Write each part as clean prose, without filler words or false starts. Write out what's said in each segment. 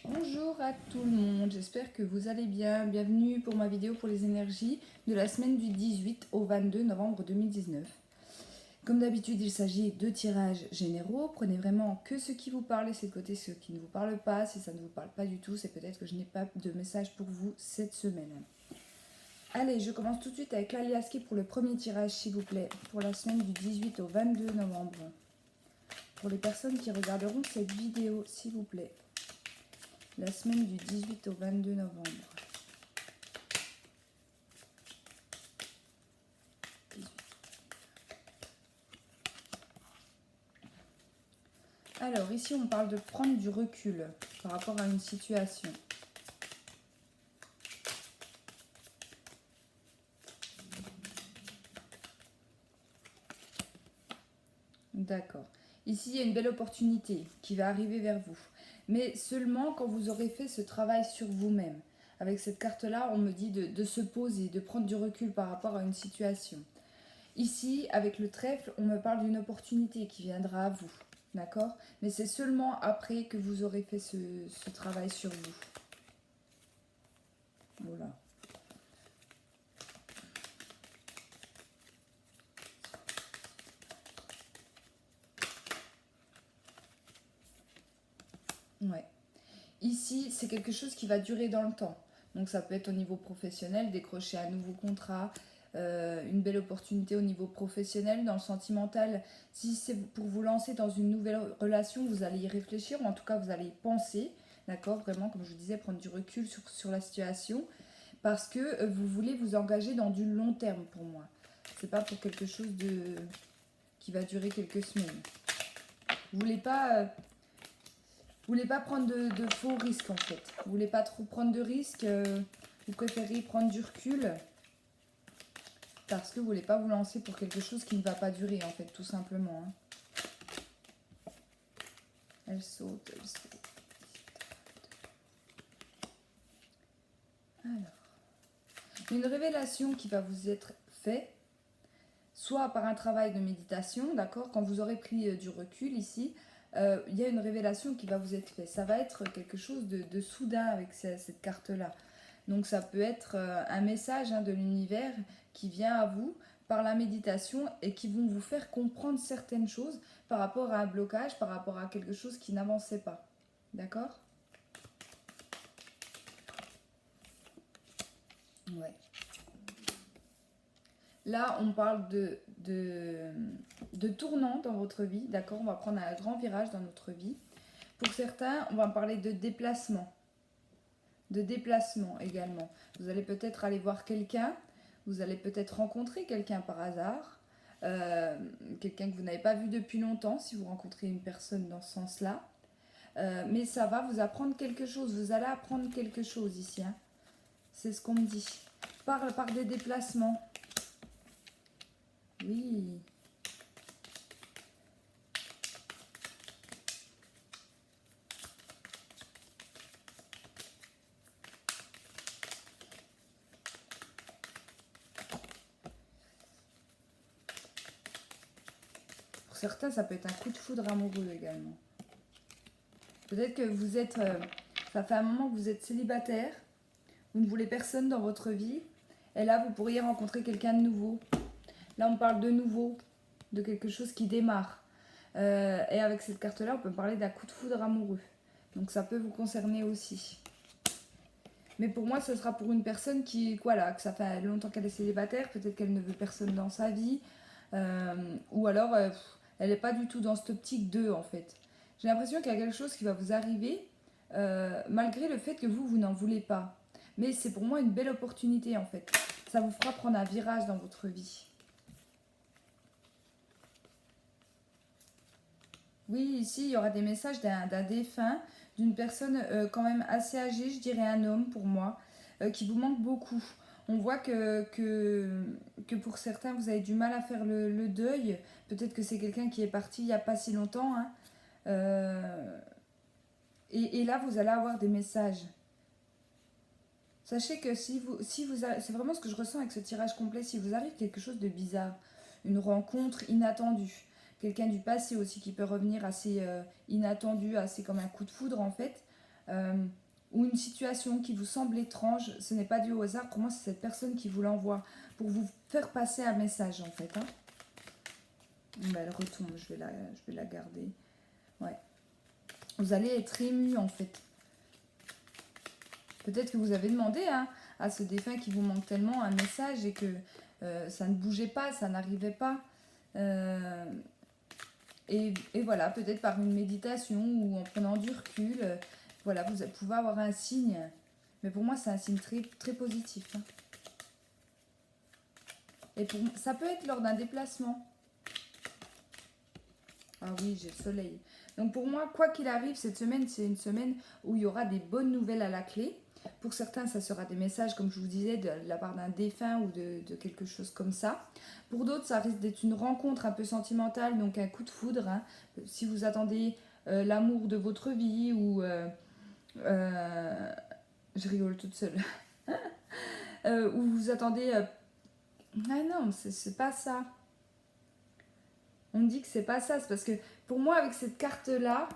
Bonjour à tout le monde, j'espère que vous allez bien. Bienvenue pour ma vidéo pour les énergies de la semaine du 18 au 22 novembre 2019. Comme d'habitude, il s'agit de tirages généraux. Prenez vraiment que ce qui vous parle, laissez de côté ce qui ne vous parle pas. Si ça ne vous parle pas du tout, c'est peut-être que je n'ai pas de message pour vous cette semaine. Allez, je commence tout de suite avec l'Aliaski pour le premier tirage, s'il vous plaît, pour la semaine du 18 au 22 novembre. Pour les personnes qui regarderont cette vidéo, s'il vous plaît. La semaine du 18 au 22 novembre. Alors, ici, on parle de prendre du recul par rapport à une situation. D'accord. Ici, il y a une belle opportunité qui va arriver vers vous. Mais seulement quand vous aurez fait ce travail sur vous-même. Avec cette carte-là, on me dit de se poser, de prendre du recul par rapport à une situation. Ici, avec le trèfle, on me parle d'une opportunité qui viendra à vous. D'accord? Mais c'est seulement après que vous aurez fait ce travail sur vous. Voilà. Ouais. Ici, c'est quelque chose qui va durer dans le temps. Donc ça peut être au niveau professionnel, décrocher un nouveau contrat, une belle opportunité au niveau professionnel, dans le sentimental. Si c'est pour vous lancer dans une nouvelle relation, vous allez y réfléchir, ou en tout cas vous allez y penser, d'accord? Vraiment, comme je vous disais, prendre du recul sur la situation, parce que vous voulez vous engager dans du long terme pour moi. C'est pas pour quelque chose qui va durer quelques semaines. Vous voulez pas... Vous voulez pas prendre de faux risques en fait. Vous voulez pas trop prendre de risques. Vous préférez prendre du recul parce que vous voulez pas vous lancer pour quelque chose qui ne va pas durer en fait, tout simplement. Hein. Elle saute, elle saute. Alors, une révélation qui va vous être faite, soit par un travail de méditation, d'accord, quand vous aurez pris du recul ici, il y a une révélation qui va vous être faite. Ça va être quelque chose de soudain avec cette carte-là. Donc ça peut être un message de l'univers qui vient à vous par la méditation et qui vont vous faire comprendre certaines choses par rapport à un blocage, par rapport à quelque chose qui n'avançait pas. D'accord? Ouais. Là, on parle de tournant dans votre vie, d'accord? On va prendre un grand virage dans notre vie. Pour certains, on va parler de déplacement. De déplacement également. Vous allez peut-être aller voir quelqu'un, vous allez peut-être rencontrer quelqu'un par hasard, quelqu'un que vous n'avez pas vu depuis longtemps, si vous rencontrez une personne dans ce sens-là. Mais ça va vous apprendre quelque chose, vous allez apprendre quelque chose ici. Hein. C'est ce qu'on me dit. Par des déplacements. Oui. Pour certains, ça peut être un coup de foudre amoureux également. Peut-être que vous êtes... ça fait un moment que vous êtes célibataire, vous ne voulez personne dans votre vie, et là, vous pourriez rencontrer quelqu'un de nouveau. Là, on parle de nouveau, de quelque chose qui démarre. Et avec cette carte-là, on peut parler d'un coup de foudre amoureux. Donc ça peut vous concerner aussi. Mais pour moi, ce sera pour une personne qui, voilà, que ça fait longtemps qu'elle est célibataire, peut-être qu'elle ne veut personne dans sa vie, ou alors elle n'est pas du tout dans cette optique 2 en fait. J'ai l'impression qu'il y a quelque chose qui va vous arriver, malgré le fait que vous n'en voulez pas. Mais c'est pour moi une belle opportunité en fait. Ça vous fera prendre un virage dans votre vie. Oui, ici, il y aura des messages d'un défunt, d'une personne quand même assez âgée, je dirais un homme pour moi, qui vous manque beaucoup. On voit que pour certains, vous avez du mal à faire le deuil. Peut-être que c'est quelqu'un qui est parti il n'y a pas si longtemps. Hein. Euh, et là, vous allez avoir des messages. Sachez que c'est vraiment ce que je ressens avec ce tirage complet, si vous arrive quelque chose de bizarre, une rencontre inattendue, quelqu'un du passé aussi qui peut revenir assez inattendu, assez comme un coup de foudre en fait, euh, ou une situation qui vous semble étrange, ce n'est pas dû au hasard. Pour moi, c'est cette personne qui vous l'envoie pour vous faire passer un message en fait. Hein. Ben, elle retombe, je vais la garder. Ouais. Vous allez être ému en fait. Peut-être que vous avez demandé hein, à ce défunt qui vous manque tellement un message et que ça ne bougeait pas, ça n'arrivait pas. Euh, et voilà, peut-être par une méditation ou en prenant du recul, voilà, vous pouvez avoir un signe. Mais pour moi, c'est un signe très, très positif. Hein. Et ça peut être lors d'un déplacement. Ah oui, j'ai le soleil. Donc pour moi, quoi qu'il arrive, cette semaine, c'est une semaine où il y aura des bonnes nouvelles à la clé. Pour certains, ça sera des messages, comme je vous disais, de la part d'un défunt ou de quelque chose comme ça. Pour d'autres, ça risque d'être une rencontre un peu sentimentale, donc un coup de foudre. Hein. Si vous attendez l'amour de votre vie ou... je rigole toute seule. Ou vous attendez... Ah non, c'est pas ça. On me dit que c'est pas ça, c'est parce que pour moi, avec cette carte-là,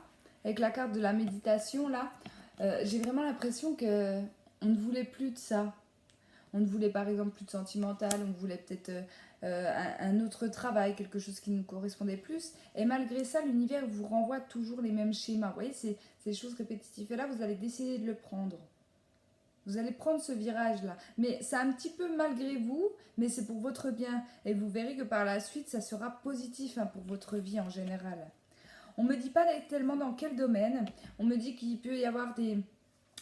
avec la carte de la méditation, là, j'ai vraiment l'impression que on ne voulait plus de ça. On ne voulait par exemple plus de sentimental, on voulait peut-être un autre travail, quelque chose qui nous correspondait plus. Et malgré ça, l'univers vous renvoie toujours les mêmes schémas. Vous voyez, ces choses répétitives. Et là, vous allez décider de le prendre. Vous allez prendre ce virage-là. Mais c'est un petit peu malgré vous, mais c'est pour votre bien. Et vous verrez que par la suite, ça sera positif hein, pour votre vie en général. On ne me dit pas tellement dans quel domaine. On me dit qu'il peut y avoir des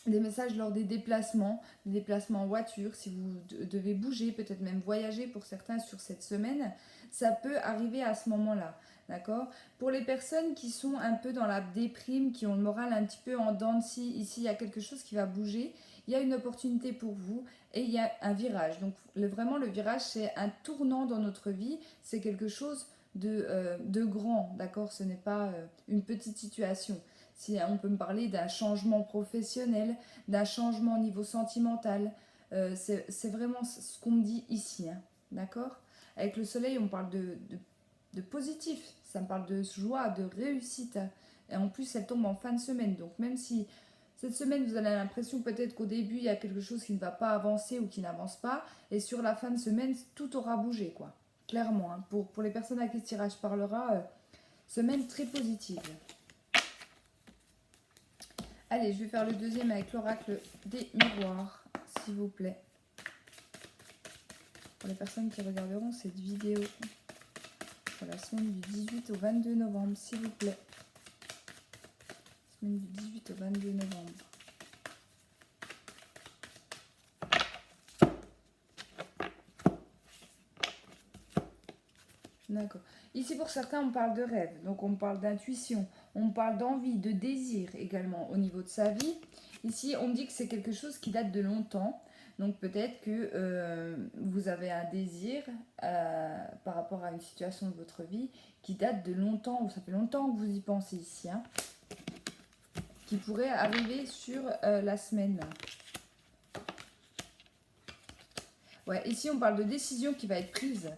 messages lors des déplacements en voiture, si vous devez bouger, peut-être même voyager pour certains sur cette semaine, ça peut arriver à ce moment-là, d'accord? Pour les personnes qui sont un peu dans la déprime, qui ont le moral un petit peu en dents de scie, ici il y a quelque chose qui va bouger, il y a une opportunité pour vous et il y a un virage. Donc vraiment le virage c'est un tournant dans notre vie, c'est quelque chose de grand, d'accord? Ce n'est pas une petite situation. Si on peut me parler d'un changement professionnel, d'un changement au niveau sentimental, c'est vraiment ce qu'on me dit ici, hein, d'accord? Avec le soleil, on parle de positif, ça me parle de joie, de réussite. Et en plus, elle tombe en fin de semaine, donc même si cette semaine, vous avez l'impression peut-être qu'au début, il y a quelque chose qui ne va pas avancer ou qui n'avance pas, et sur la fin de semaine, tout aura bougé, quoi. Clairement, hein. Pour les personnes à qui ce tirage parlera, semaine très positive. Allez, je vais faire le deuxième avec l'oracle des miroirs, s'il vous plaît. Pour les personnes qui regarderont cette vidéo pour la semaine du 18 au 22 novembre, s'il vous plaît. Semaine du 18 au 22 novembre. D'accord. Ici, pour certains, on parle de rêve, donc on parle d'intuition, on parle d'envie, de désir également au niveau de sa vie. Ici, on me dit que c'est quelque chose qui date de longtemps, donc peut-être que vous avez un désir par rapport à une situation de votre vie qui date de longtemps, ou ça fait longtemps que vous y pensez ici, hein, qui pourrait arriver sur la semaine. Ouais, ici, on parle de décision qui va être prise.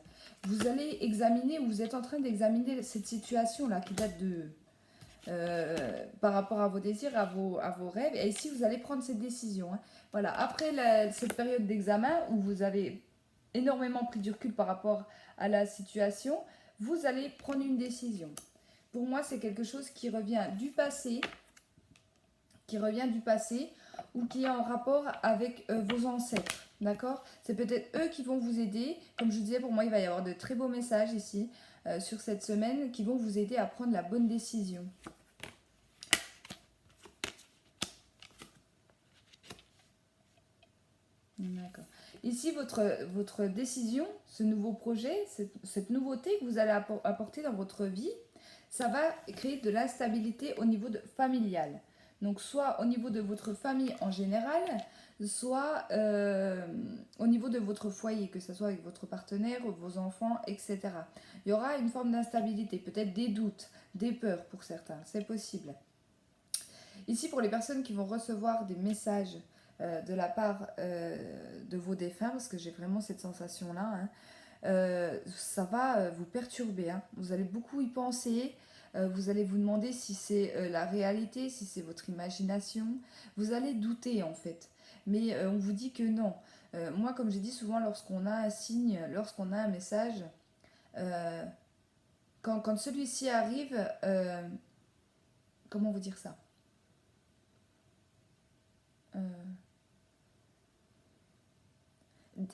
Vous allez examiner, ou vous êtes en train d'examiner cette situation-là qui date de... par rapport à vos désirs, à vos rêves. Et ici, vous allez prendre cette décision. Hein. Voilà, après cette période d'examen où vous avez énormément pris du recul par rapport à la situation, vous allez prendre une décision. Pour moi, c'est quelque chose qui revient du passé, ou qui est en rapport avec vos ancêtres. D'accord? C'est peut-être eux qui vont vous aider. Comme je vous disais, pour moi, il va y avoir de très beaux messages ici sur cette semaine qui vont vous aider à prendre la bonne décision. D'accord. Ici, votre décision, ce nouveau projet, cette nouveauté que vous allez apporter dans votre vie, ça va créer de l'instabilité au niveau familial. Donc, soit au niveau de votre famille en général, soit au niveau de votre foyer, que ce soit avec votre partenaire, vos enfants, etc. Il y aura une forme d'instabilité, peut-être des doutes, des peurs pour certains, c'est possible. Ici, pour les personnes qui vont recevoir des messages de la part de vos défunts, parce que j'ai vraiment cette sensation-là, hein, ça va vous perturber. Hein. Vous allez beaucoup y penser. Vous allez vous demander si c'est la réalité, si c'est votre imagination. Vous allez douter en fait. Mais on vous dit que non. Moi, comme j'ai dit souvent, lorsqu'on a un signe, lorsqu'on a un message, euh, quand celui-ci arrive, comment vous dire ça? Euh,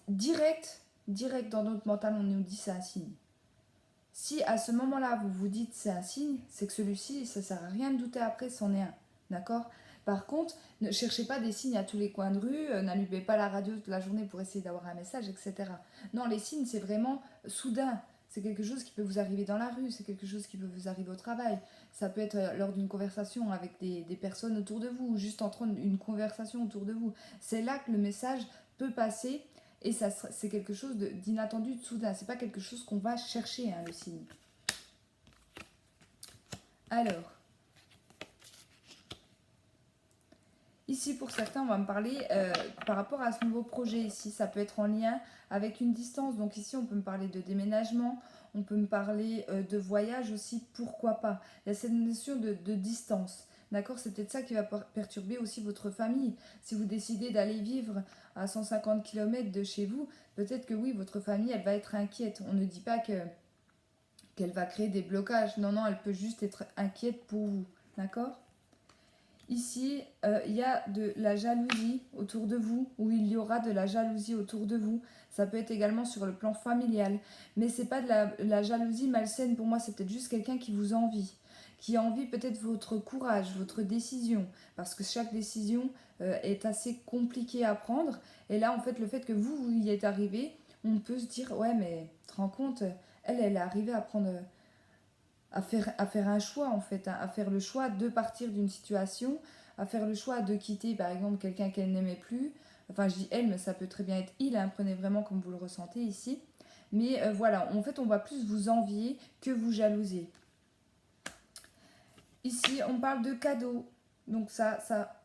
direct dans notre mental, on nous dit c'est un signe. Si à ce moment-là, vous vous dites c'est un signe, c'est que celui-ci, ça sert à rien de douter après, c'en est un. D'accord? Par contre, ne cherchez pas des signes à tous les coins de rue, n'allumez pas la radio toute la journée pour essayer d'avoir un message, etc. Non, les signes, c'est vraiment soudain. C'est quelque chose qui peut vous arriver dans la rue, c'est quelque chose qui peut vous arriver au travail. Ça peut être lors d'une conversation avec des personnes autour de vous, ou juste en train d'une conversation autour de vous. C'est là que le message peut passer et ça, c'est quelque chose d'inattendu, de soudain. C'est pas quelque chose qu'on va chercher, hein, le signe. Alors, ici pour certains, on va me parler par rapport à ce nouveau projet ici. Ça peut être en lien avec une distance. Donc ici, on peut me parler de déménagement. On peut me parler de voyage aussi, pourquoi pas. Il y a cette notion de distance. D'accord? C'est peut-être ça qui va perturber aussi votre famille. Si vous décidez d'aller vivre à 150 km de chez vous, peut-être que oui, votre famille, elle va être inquiète. On ne dit pas qu'elle va créer des blocages. Non, non, elle peut juste être inquiète pour vous. D'accord? Ici, il y a de la jalousie autour de vous, ou il y aura de la jalousie autour de vous. Ça peut être également sur le plan familial. Mais c'est pas de la jalousie malsaine pour moi, c'est peut-être juste quelqu'un qui vous envie. Qui envie peut-être votre courage, votre décision. Parce que chaque décision est assez compliquée à prendre. Et là, en fait, le fait que vous y êtes arrivé, on peut se dire, ouais, mais tu te rends compte, elle est arrivée à prendre à faire un choix en fait, hein, à faire le choix de partir d'une situation, à faire le choix de quitter par exemple quelqu'un qu'elle n'aimait plus. Enfin, je dis elle, mais ça peut très bien être il, hein, prenez vraiment comme vous le ressentez ici. Mais voilà, en fait, on va plus vous envier que vous jalouser. Ici, on parle de cadeaux. Donc ça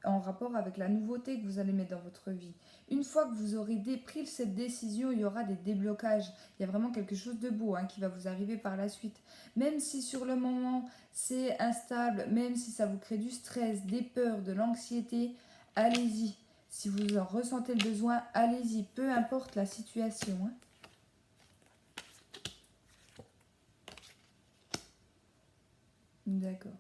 en rapport avec la nouveauté que vous allez mettre dans votre vie. Une fois que vous aurez pris cette décision, il y aura des déblocages. Il y a vraiment quelque chose de beau, hein, qui va vous arriver par la suite. Même si sur le moment c'est instable, même si ça vous crée du stress, des peurs, de l'anxiété, allez-y. Si vous en ressentez le besoin, allez-y, peu importe la situation, hein. D'accord.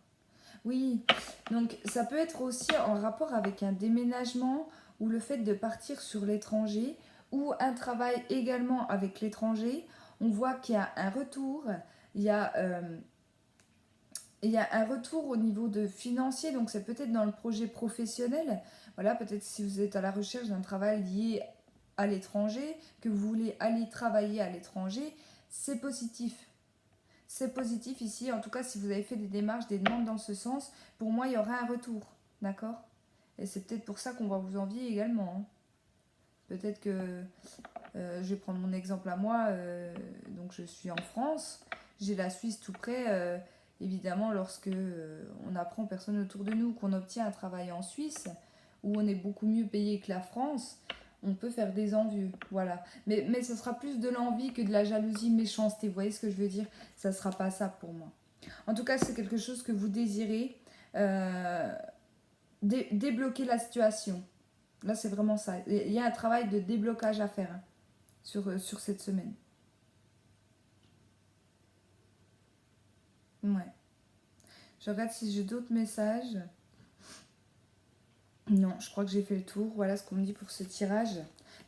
Oui, donc ça peut être aussi en rapport avec un déménagement ou le fait de partir sur l'étranger ou un travail également avec l'étranger. On voit qu'il y a un retour, il y a, euh, il y a un retour au niveau de financier, donc c'est peut-être dans le projet professionnel. Voilà, peut-être si vous êtes à la recherche d'un travail lié à l'étranger, que vous voulez aller travailler à l'étranger, c'est positif. C'est positif ici, en tout cas si vous avez fait des démarches, des demandes dans ce sens, pour moi il y aura un retour, d'accord? Et c'est peut-être pour ça qu'on va vous envier également, hein. Peut-être que, je vais prendre mon exemple à moi, donc je suis en France, j'ai la Suisse tout près, évidemment lorsque on apprend personne autour de nous qu'on obtient un travail en Suisse, où on est beaucoup mieux payé que la France, on peut faire des envieux, voilà. Mais ce sera plus de l'envie que de la jalousie, méchanceté, vous voyez ce que je veux dire? Ça sera pas ça pour moi. En tout cas, c'est quelque chose que vous désirez, euh, débloquer la situation. Là, c'est vraiment ça. Il y a un travail de déblocage à faire, hein, sur cette semaine. Ouais. Je regarde si j'ai d'autres messages. Non, je crois que j'ai fait le tour. Voilà ce qu'on me dit pour ce tirage.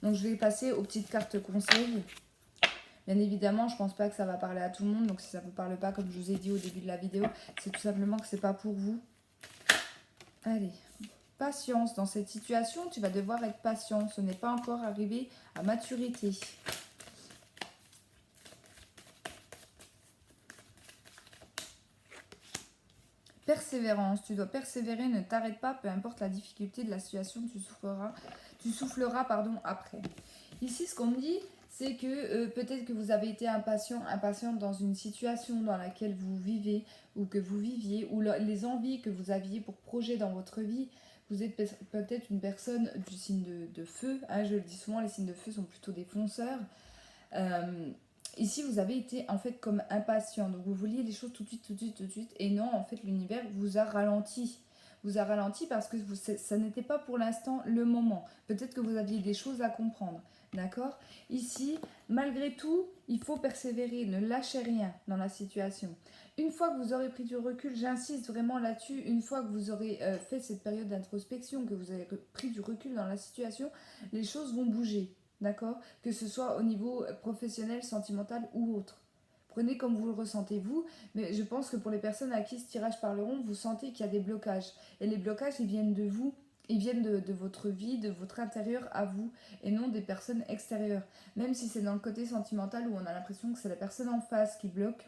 Donc, je vais passer aux petites cartes conseils. Bien évidemment, je pense pas que ça va parler à tout le monde. Donc, si ça ne vous parle pas, comme je vous ai dit au début de la vidéo, c'est tout simplement que c'est pas pour vous. Allez, patience. Dans cette situation, tu vas devoir être patient. Ce n'est pas encore arrivé à maturité. Persévérance. Tu dois persévérer, ne t'arrête pas, peu importe la difficulté de la situation, tu souffleras pardon, après. Ici, ce qu'on me dit, c'est que peut-être que vous avez été impatiente dans une situation dans laquelle vous vivez ou que vous viviez, ou les envies que vous aviez pour projet dans votre vie. Vous êtes peut-être une personne du signe de feu, hein, je le dis souvent, les signes de feu sont plutôt des fonceurs. Euh, ici, vous avez été en fait comme impatient. Donc, vous vouliez les choses tout de suite, tout de suite, tout de suite. Et non, en fait, l'univers vous a ralenti. Vous a ralenti parce que ça n'était pas pour l'instant le moment. Peut-être que vous aviez des choses à comprendre. D'accord? Ici, malgré tout, il faut persévérer. Ne lâchez rien dans la situation. Une fois que vous aurez pris du recul, j'insiste vraiment là-dessus, une fois que vous aurez fait cette période d'introspection, que vous avez pris du recul dans la situation, les choses vont bouger. D'accord? Que ce soit au niveau professionnel, sentimental ou autre. Prenez comme vous le ressentez vous, mais je pense que pour les personnes à qui ce tirage parleront, vous sentez qu'il y a des blocages. Et les blocages, ils viennent de vous, ils viennent de votre vie, de votre intérieur à vous, et non des personnes extérieures. Même si c'est dans le côté sentimental où on a l'impression que c'est la personne en face qui bloque,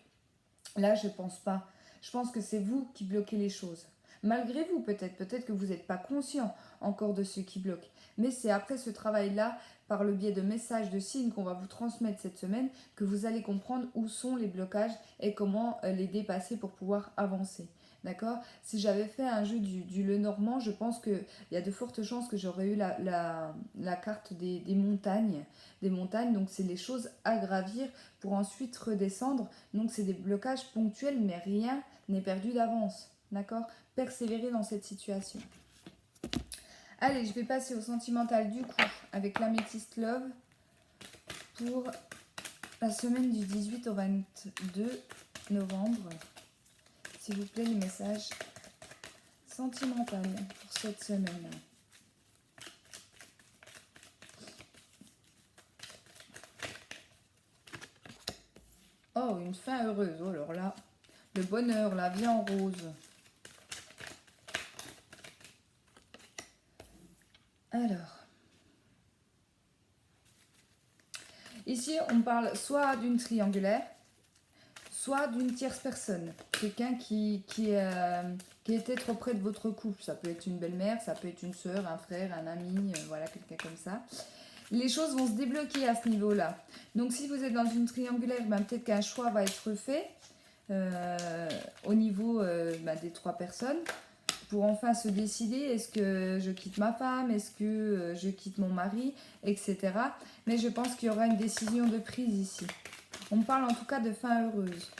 là je pense pas. Je pense que c'est vous qui bloquez les choses. Malgré vous peut-être que vous n'êtes pas conscient encore de ce qui bloque. Mais c'est après ce travail-là, par le biais de messages, de signes qu'on va vous transmettre cette semaine, que vous allez comprendre où sont les blocages et comment les dépasser pour pouvoir avancer. D'accord? Si j'avais fait un jeu du Lenormand, je pense qu'il y a de fortes chances que j'aurais eu la carte des montagnes. Des montagnes, donc c'est les choses à gravir pour ensuite redescendre. Donc c'est des blocages ponctuels, mais rien n'est perdu d'avance. D'accord? Persévérer dans cette situation. Allez, je vais passer au sentimental du coup avec l'Améthyste Love pour la semaine du 18 au 22 novembre. S'il vous plaît, les messages sentimentaux pour cette semaine. Oh, une fin heureuse. Oh, alors là, le bonheur, la vie en rose. Alors, ici, on parle soit d'une triangulaire, soit d'une tierce personne. Quelqu'un qui était trop près de votre couple. Ça peut être une belle-mère, ça peut être une soeur, un frère, un ami, voilà, quelqu'un comme ça. Les choses vont se débloquer à ce niveau-là. Donc, si vous êtes dans une triangulaire, ben, peut-être qu'un choix va être fait au niveau des 3 personnes. Pour enfin se décider, est-ce que je quitte ma femme, est-ce que je quitte mon mari, etc. Mais je pense qu'il y aura une décision de prise ici. On parle en tout cas de fin heureuse.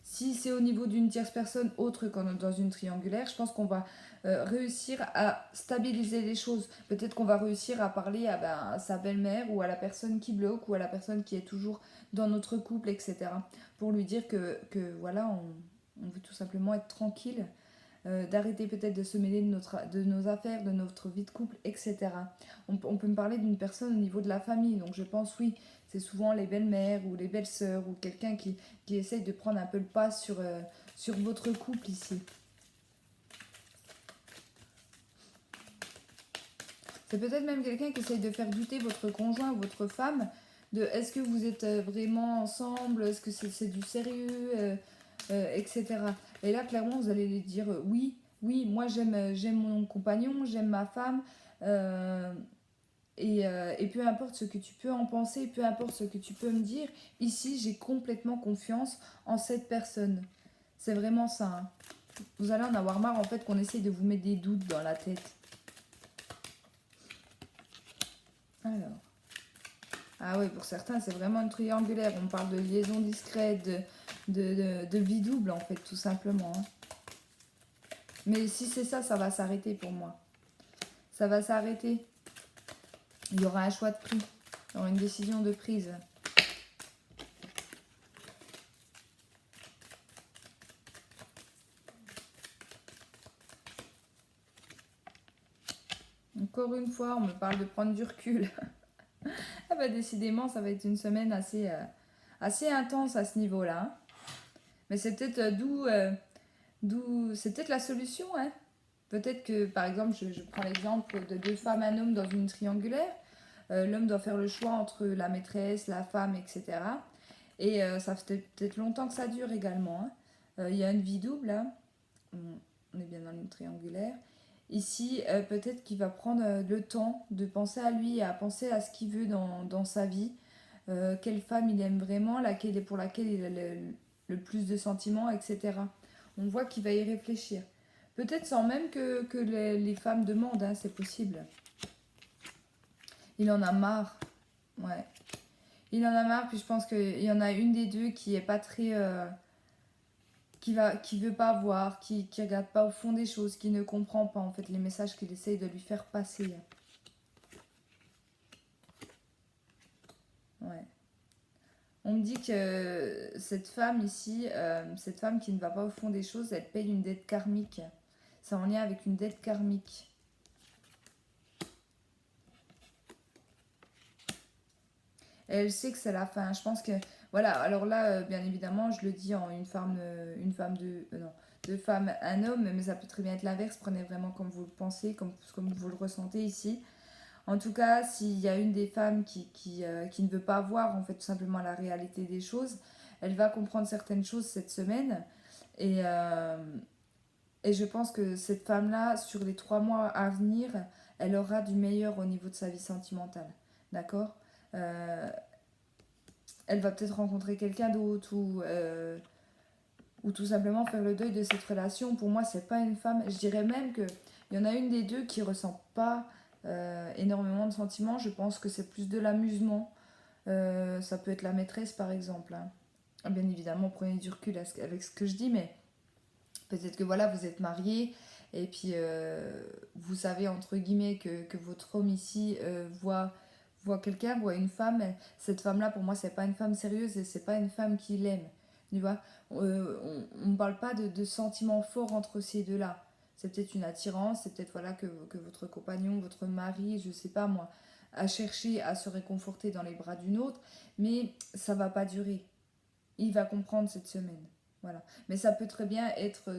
Si c'est au niveau d'une tierce personne autre que dans une triangulaire, je pense qu'on va réussir à stabiliser les choses. Peut-être qu'on va réussir à parler à sa belle-mère ou à la personne qui bloque ou à la personne qui est toujours dans notre couple, etc. Pour lui dire que voilà, on veut tout simplement être tranquille, d'arrêter peut-être de se mêler de nos affaires, de notre vie de couple, etc. On peut me parler d'une personne au niveau de la famille, donc je pense oui, c'est souvent les belles-mères ou les belles-sœurs ou quelqu'un qui essaye de prendre un peu le pas sur votre couple ici. C'est peut-être même quelqu'un qui essaye de faire douter votre conjoint ou votre femme de est-ce que vous êtes vraiment ensemble, est-ce que c'est du sérieux, etc. Et là, clairement, vous allez lui dire oui, moi j'aime mon compagnon, j'aime ma femme, et peu importe ce que tu peux en penser, peu importe ce que tu peux me dire, ici j'ai complètement confiance en cette personne. C'est vraiment ça. Hein. Vous allez en avoir marre en fait qu'on essaye de vous mettre des doutes dans la tête. Alors. Ah oui, pour certains, c'est vraiment une triangulaire. On parle de liaison discrète, de vie double, en fait, tout simplement. Hein. Mais si c'est ça, ça va s'arrêter pour moi. Ça va s'arrêter. Il y aura un choix de prix. Il y aura une décision de prise. Encore une fois, on me parle de prendre du recul. Ah bah décidément, ça va être une semaine assez intense à ce niveau-là. Hein. Mais c'est peut-être c'est peut-être la solution. Hein. Peut-être que, par exemple, je prends l'exemple de 2 femmes, un homme dans une triangulaire. L'homme doit faire le choix entre la maîtresse, la femme, etc. Et ça fait peut-être longtemps que ça dure également. Hein. Il y a une vie double. Hein. On est bien dans une triangulaire. Ici, peut-être qu'il va prendre le temps de penser à lui, à penser à ce qu'il veut dans sa vie. Quelle femme il aime vraiment, pour laquelle il a le plus de sentiments, etc. On voit qu'il va y réfléchir. Peut-être sans même que les femmes demandent, hein, c'est possible. Il en a marre. Ouais. Il en a marre, puis je pense qu'il y en a une des deux qui est pas très... qui veut pas voir, qui regarde pas au fond des choses, qui ne comprend pas en fait les messages qu'il essaye de lui faire passer. Ouais. On me dit que cette femme ici, cette femme qui ne va pas au fond des choses, elle paye une dette karmique. C'est en lien avec une dette karmique. Et elle sait que c'est la fin. Je pense que, voilà, alors là, bien évidemment, je le dis en une femme non, deux femmes, un homme, mais ça peut très bien être l'inverse. Prenez vraiment comme vous le pensez, comme vous le ressentez ici. En tout cas, s'il y a une des femmes qui ne veut pas voir en fait tout simplement la réalité des choses, elle va comprendre certaines choses cette semaine. Et, euh, et je pense que cette femme-là, sur les 3 mois à venir, elle aura du meilleur au niveau de sa vie sentimentale. D'accord. Euh, Elle va peut-être rencontrer quelqu'un d'autre ou tout simplement faire le deuil de cette relation. Pour moi, c'est pas une femme. Je dirais même qu'il y en a une des deux qui ressent pas énormément de sentiments. Je pense que c'est plus de l'amusement. Ça peut être la maîtresse, par exemple, hein. Bien évidemment, prenez du recul avec ce que je dis, mais peut-être que voilà, vous êtes mariés et puis vous savez, entre guillemets, que votre homme ici voit quelqu'un, voit une femme. Cette femme-là, pour moi, c'est pas une femme sérieuse et c'est pas une femme qui l'aime. Tu vois, on ne parle pas de sentiments forts entre ces deux-là. C'est peut-être une attirance, c'est peut-être voilà, que votre compagnon, votre mari, je sais pas moi, a cherché à se réconforter dans les bras d'une autre, mais ça va pas durer. Il va comprendre cette semaine. Voilà. Mais ça peut très bien être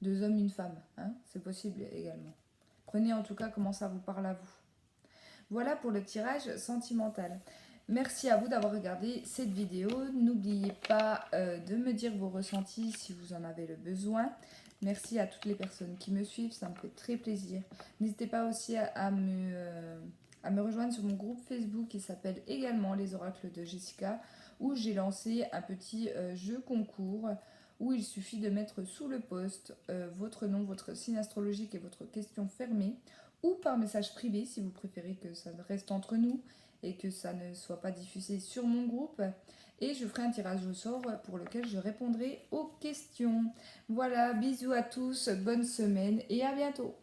deux hommes, une femme, hein. C'est possible également. Prenez en tout cas comment ça vous parle à vous. Voilà pour le tirage sentimental. Merci à vous d'avoir regardé cette vidéo. N'oubliez pas de me dire vos ressentis si vous en avez le besoin. Merci à toutes les personnes qui me suivent, ça me fait très plaisir. N'hésitez pas aussi à me rejoindre sur mon groupe Facebook qui s'appelle également Les Oracles de Jessica, où j'ai lancé un petit jeu concours où il suffit de mettre sous le post votre nom, votre signe astrologique et votre question fermée, ou par message privé si vous préférez que ça reste entre nous et que ça ne soit pas diffusé sur mon groupe. Et je ferai un tirage au sort pour lequel je répondrai aux questions. Voilà, bisous à tous, bonne semaine et à bientôt.